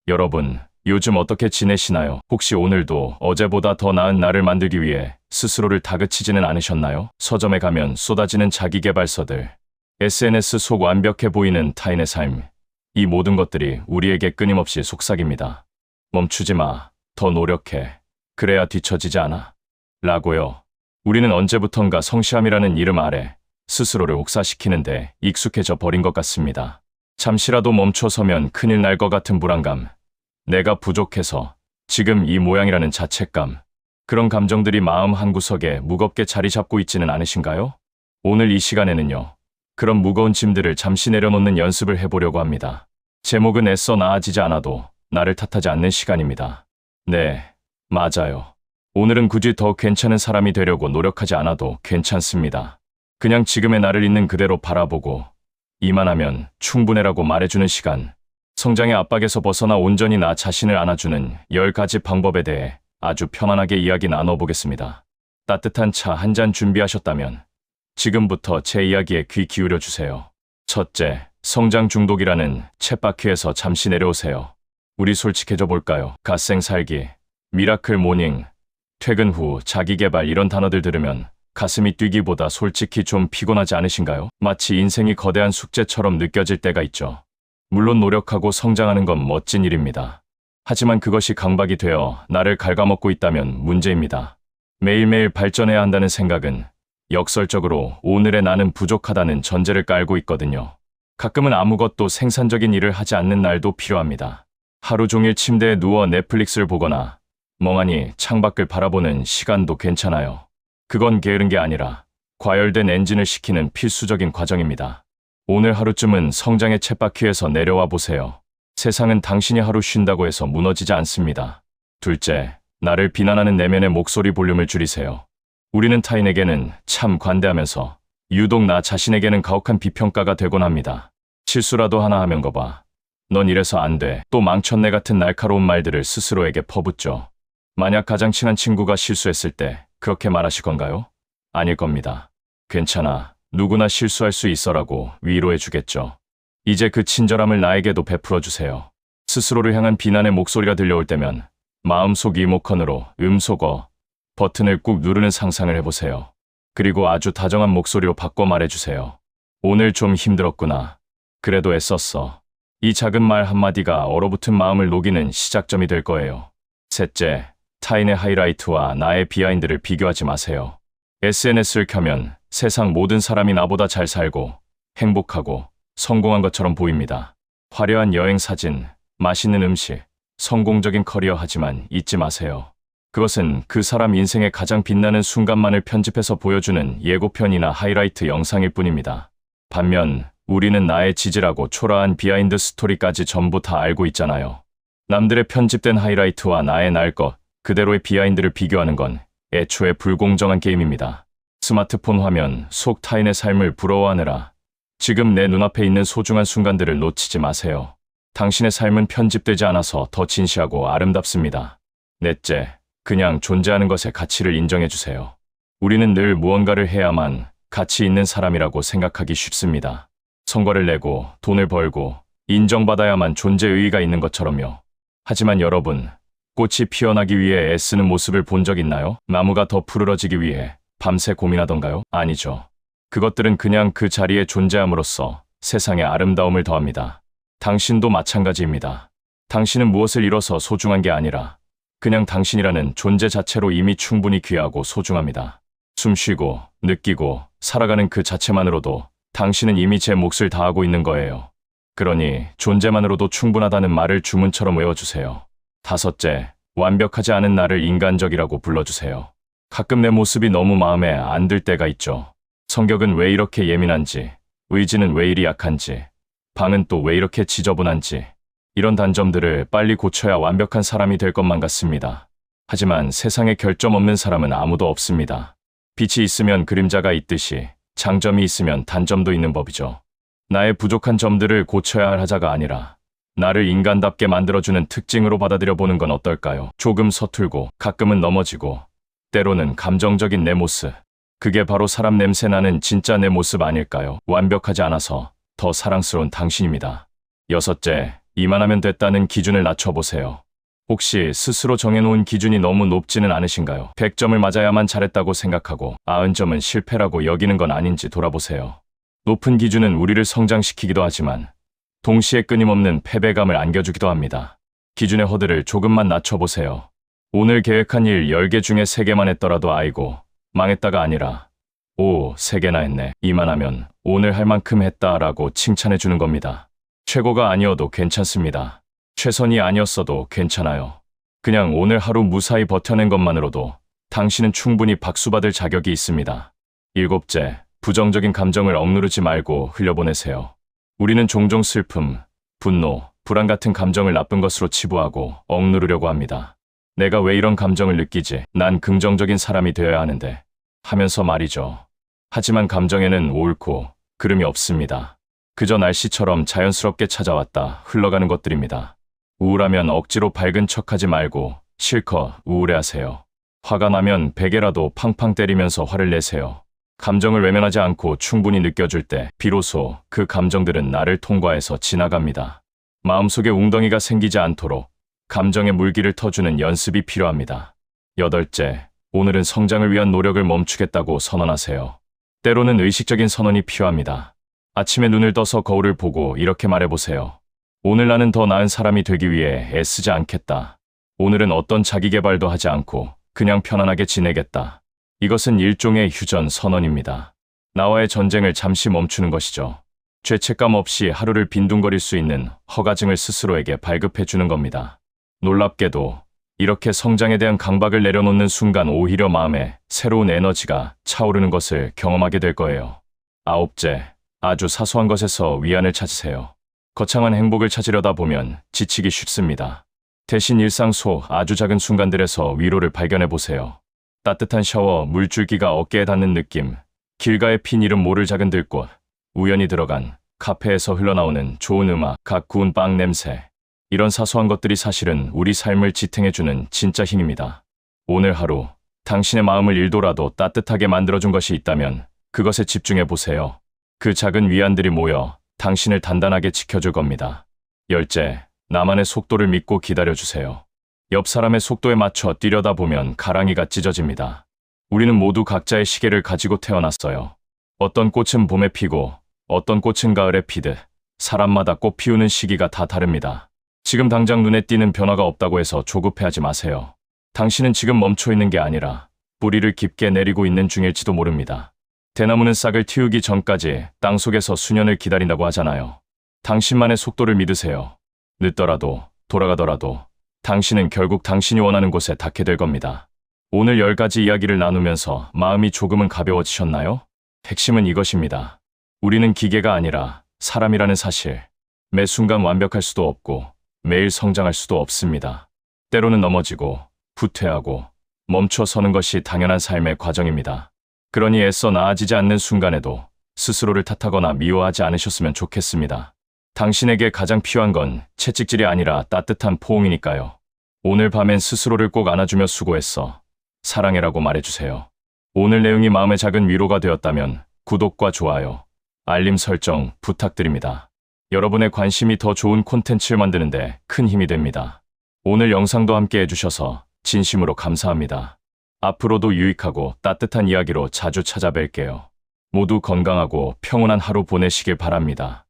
여러분, 요즘 어떻게 지내시나요? 혹시 오늘도 어제보다 더 나은 나를 만들기 위해 스스로를 다그치지는 않으셨나요? 서점에 가면 쏟아지는 자기계발서들, SNS 속 완벽해 보이는 타인의 삶, 이 모든 것들이 우리에게 끊임없이 속삭입니다. 멈추지 마. 더 노력해. 그래야 뒤처지지 않아. 라고요. 우리는 언제부턴가 성실함이라는 이름 아래 스스로를 옥사시키는데 익숙해져 버린 것 같습니다. 잠시라도 멈춰서면 큰일 날 것 같은 불안감, 내가 부족해서 지금 이 모양이라는 자책감, 그런 감정들이 마음 한구석에 무겁게 자리 잡고 있지는 않으신가요? 오늘 이 시간에는요, 그런 무거운 짐들을 잠시 내려놓는 연습을 해보려고 합니다. 제목은 애써 나아지지 않아도 나를 탓하지 않는 시간입니다. 네, 맞아요. 오늘은 굳이 더 괜찮은 사람이 되려고 노력하지 않아도 괜찮습니다. 그냥 지금의 나를 있는 그대로 바라보고 이만하면 충분해라고 말해주는 시간. 성장의 압박에서 벗어나 온전히 나 자신을 안아주는 10가지 방법에 대해 아주 편안하게 이야기 나눠보겠습니다. 따뜻한 차 한 잔 준비하셨다면 지금부터 제 이야기에 귀 기울여 주세요. 첫째, 성장 중독이라는 쳇바퀴에서 잠시 내려오세요. 우리 솔직해져 볼까요? 갓생 살기, 미라클 모닝, 퇴근 후 자기계발 이런 단어들 들으면 가슴이 뛰기보다 솔직히 좀 피곤하지 않으신가요? 마치 인생이 거대한 숙제처럼 느껴질 때가 있죠. 물론 노력하고 성장하는 건 멋진 일입니다. 하지만 그것이 강박이 되어 나를 갉아먹고 있다면 문제입니다. 매일매일 발전해야 한다는 생각은 역설적으로 오늘의 나는 부족하다는 전제를 깔고 있거든요. 가끔은 아무것도 생산적인 일을 하지 않는 날도 필요합니다. 하루 종일 침대에 누워 넷플릭스를 보거나 멍하니 창밖을 바라보는 시간도 괜찮아요. 그건 게으른 게 아니라 과열된 엔진을 식히는 필수적인 과정입니다. 오늘 하루쯤은 성장의 쳇바퀴에서 내려와 보세요. 세상은 당신이 하루 쉰다고 해서 무너지지 않습니다. 둘째, 나를 비난하는 내면의 목소리 볼륨을 줄이세요. 우리는 타인에게는 참 관대하면서 유독 나 자신에게는 가혹한 비평가가 되곤 합니다. 실수라도 하나 하면 거 봐. 넌 이래서 안 돼. 또 망쳤네 같은 날카로운 말들을 스스로에게 퍼붓죠. 만약 가장 친한 친구가 실수했을 때 그렇게 말하실 건가요? 아닐 겁니다. 괜찮아. 누구나 실수할 수 있어라고 위로해 주겠죠. 이제 그 친절함을 나에게도 베풀어 주세요. 스스로를 향한 비난의 목소리가 들려올 때면 마음속 이모컨으로 음소거 버튼을 꾹 누르는 상상을 해보세요. 그리고 아주 다정한 목소리로 바꿔 말해주세요. 오늘 좀 힘들었구나. 그래도 애썼어. 이 작은 말 한마디가 얼어붙은 마음을 녹이는 시작점이 될 거예요. 셋째, 타인의 하이라이트와 나의 비하인드를 비교하지 마세요. SNS를 켜면 세상 모든 사람이 나보다 잘 살고 행복하고 성공한 것처럼 보입니다. 화려한 여행 사진, 맛있는 음식, 성공적인 커리어 하지만 잊지 마세요. 그것은 그 사람 인생의 가장 빛나는 순간만을 편집해서 보여주는 예고편이나 하이라이트 영상일 뿐입니다. 반면 우리는 나의 지질하고 초라한 비하인드 스토리까지 전부 다 알고 있잖아요. 남들의 편집된 하이라이트와 나의 날 것 그대로의 비하인드를 비교하는 건 애초에 불공정한 게임입니다. 스마트폰 화면 속 타인의 삶을 부러워하느라 지금 내 눈앞에 있는 소중한 순간들을 놓치지 마세요. 당신의 삶은 편집되지 않아서 더 진시하고 아름답습니다. 넷째, 그냥 존재하는 것의 가치를 인정해주세요. 우리는 늘 무언가를 해야만 가치 있는 사람이라고 생각하기 쉽습니다. 성과를 내고 돈을 벌고 인정받아야만 존재 의의가 있는 것처럼요. 하지만 여러분, 꽃이 피어나기 위해 애쓰는 모습을 본 적 있나요? 나무가 더 푸르러지기 위해 밤새 고민하던가요? 아니죠. 그것들은 그냥 그 자리에 존재함으로써 세상에 아름다움을 더합니다. 당신도 마찬가지입니다. 당신은 무엇을 이뤄서 소중한 게 아니라 그냥 당신이라는 존재 자체로 이미 충분히 귀하고 소중합니다. 숨쉬고 느끼고 살아가는 그 자체만으로도 당신은 이미 제 몫을 다하고 있는 거예요. 그러니 존재만으로도 충분하다는 말을 주문처럼 외워주세요. 다섯째, 완벽하지 않은 나를 인간적이라고 불러주세요. 가끔 내 모습이 너무 마음에 안 들 때가 있죠. 성격은 왜 이렇게 예민한지, 의지는 왜 이리 약한지, 방은 또 왜 이렇게 지저분한지, 이런 단점들을 빨리 고쳐야 완벽한 사람이 될 것만 같습니다. 하지만 세상에 결점 없는 사람은 아무도 없습니다. 빛이 있으면 그림자가 있듯이 장점이 있으면 단점도 있는 법이죠. 나의 부족한 점들을 고쳐야 할 하자가 아니라 나를 인간답게 만들어주는 특징으로 받아들여 보는 건 어떨까요? 조금 서툴고 가끔은 넘어지고 때로는 감정적인 내 모습. 그게 바로 사람 냄새 나는 진짜 내 모습 아닐까요? 완벽하지 않아서 더 사랑스러운 당신입니다. 여섯째, 이만하면 됐다는 기준을 낮춰보세요. 혹시 스스로 정해놓은 기준이 너무 높지는 않으신가요? 100점을 맞아야만 잘했다고 생각하고 90점은 실패라고 여기는 건 아닌지 돌아보세요. 높은 기준은 우리를 성장시키기도 하지만 동시에 끊임없는 패배감을 안겨주기도 합니다. 기준의 허들을 조금만 낮춰보세요. 오늘 계획한 일 10개 중에 3개만 했더라도 아이고 망했다가 아니라 오 3개나 했네. 이만하면 오늘 할 만큼 했다라고 칭찬해 주는 겁니다. 최고가 아니어도 괜찮습니다. 최선이 아니었어도 괜찮아요. 그냥 오늘 하루 무사히 버텨낸 것만으로도 당신은 충분히 박수받을 자격이 있습니다. 7째, 부정적인 감정을 억누르지 말고 흘려보내세요. 우리는 종종 슬픔, 분노, 불안 같은 감정을 나쁜 것으로 치부하고 억누르려고 합니다. 내가 왜 이런 감정을 느끼지? 난 긍정적인 사람이 되어야 하는데 하면서 말이죠. 하지만 감정에는 옳고 그름이 없습니다. 그저 날씨처럼 자연스럽게 찾아왔다 흘러가는 것들입니다. 우울하면 억지로 밝은 척하지 말고 실컷 우울해하세요. 화가 나면 베개라도 팡팡 때리면서 화를 내세요. 감정을 외면하지 않고 충분히 느껴줄 때 비로소 그 감정들은 나를 통과해서 지나갑니다. 마음속에 웅덩이가 생기지 않도록 감정의 물기를 터주는 연습이 필요합니다. 8째, 오늘은 성장을 위한 노력을 멈추겠다고 선언하세요. 때로는 의식적인 선언이 필요합니다. 아침에 눈을 떠서 거울을 보고 이렇게 말해보세요. 오늘 나는 더 나은 사람이 되기 위해 애쓰지 않겠다. 오늘은 어떤 자기계발도 하지 않고 그냥 편안하게 지내겠다. 이것은 일종의 휴전 선언입니다. 나와의 전쟁을 잠시 멈추는 것이죠. 죄책감 없이 하루를 빈둥거릴 수 있는 허가증을 스스로에게 발급해 주는 겁니다. 놀랍게도 이렇게 성장에 대한 강박을 내려놓는 순간 오히려 마음에 새로운 에너지가 차오르는 것을 경험하게 될 거예요. 9째, 아주 사소한 것에서 위안을 찾으세요. 거창한 행복을 찾으려다 보면 지치기 쉽습니다. 대신 일상 속 아주 작은 순간들에서 위로를 발견해 보세요. 따뜻한 샤워, 물줄기가 어깨에 닿는 느낌, 길가에 핀 이름 모를 작은 들꽃, 우연히 들어간 카페에서 흘러나오는 좋은 음악, 갓 구운 빵 냄새. 이런 사소한 것들이 사실은 우리 삶을 지탱해주는 진짜 힘입니다. 오늘 하루 당신의 마음을 1도라도 따뜻하게 만들어준 것이 있다면 그것에 집중해 보세요. 그 작은 위안들이 모여 당신을 단단하게 지켜줄 겁니다. 10째, 나만의 속도를 믿고 기다려주세요. 옆 사람의 속도에 맞춰 뛰려다 보면 가랑이가 찢어집니다. 우리는 모두 각자의 시계를 가지고 태어났어요. 어떤 꽃은 봄에 피고 어떤 꽃은 가을에 피듯 사람마다 꽃 피우는 시기가 다 다릅니다. 지금 당장 눈에 띄는 변화가 없다고 해서 조급해하지 마세요. 당신은 지금 멈춰 있는 게 아니라 뿌리를 깊게 내리고 있는 중일지도 모릅니다. 대나무는 싹을 틔우기 전까지 땅속에서 수년을 기다린다고 하잖아요. 당신만의 속도를 믿으세요. 늦더라도 돌아가더라도 당신은 결국 당신이 원하는 곳에 닿게 될 겁니다. 오늘 10가지 이야기를 나누면서 마음이 조금은 가벼워지셨나요? 핵심은 이것입니다. 우리는 기계가 아니라 사람이라는 사실. 매 순간 완벽할 수도 없고 매일 성장할 수도 없습니다. 때로는 넘어지고 후퇴하고 멈춰 서는 것이 당연한 삶의 과정입니다. 그러니 애써 나아지지 않는 순간에도 스스로를 탓하거나 미워하지 않으셨으면 좋겠습니다. 당신에게 가장 필요한 건 채찍질이 아니라 따뜻한 포옹이니까요. 오늘 밤엔 스스로를 꼭 안아주며 수고했어. 사랑해라고 말해주세요. 오늘 내용이 마음의 작은 위로가 되었다면 구독과 좋아요, 알림 설정 부탁드립니다. 여러분의 관심이 더 좋은 콘텐츠를 만드는데 큰 힘이 됩니다. 오늘 영상도 함께 해주셔서 진심으로 감사합니다. 앞으로도 유익하고 따뜻한 이야기로 자주 찾아뵐게요. 모두 건강하고 평온한 하루 보내시길 바랍니다.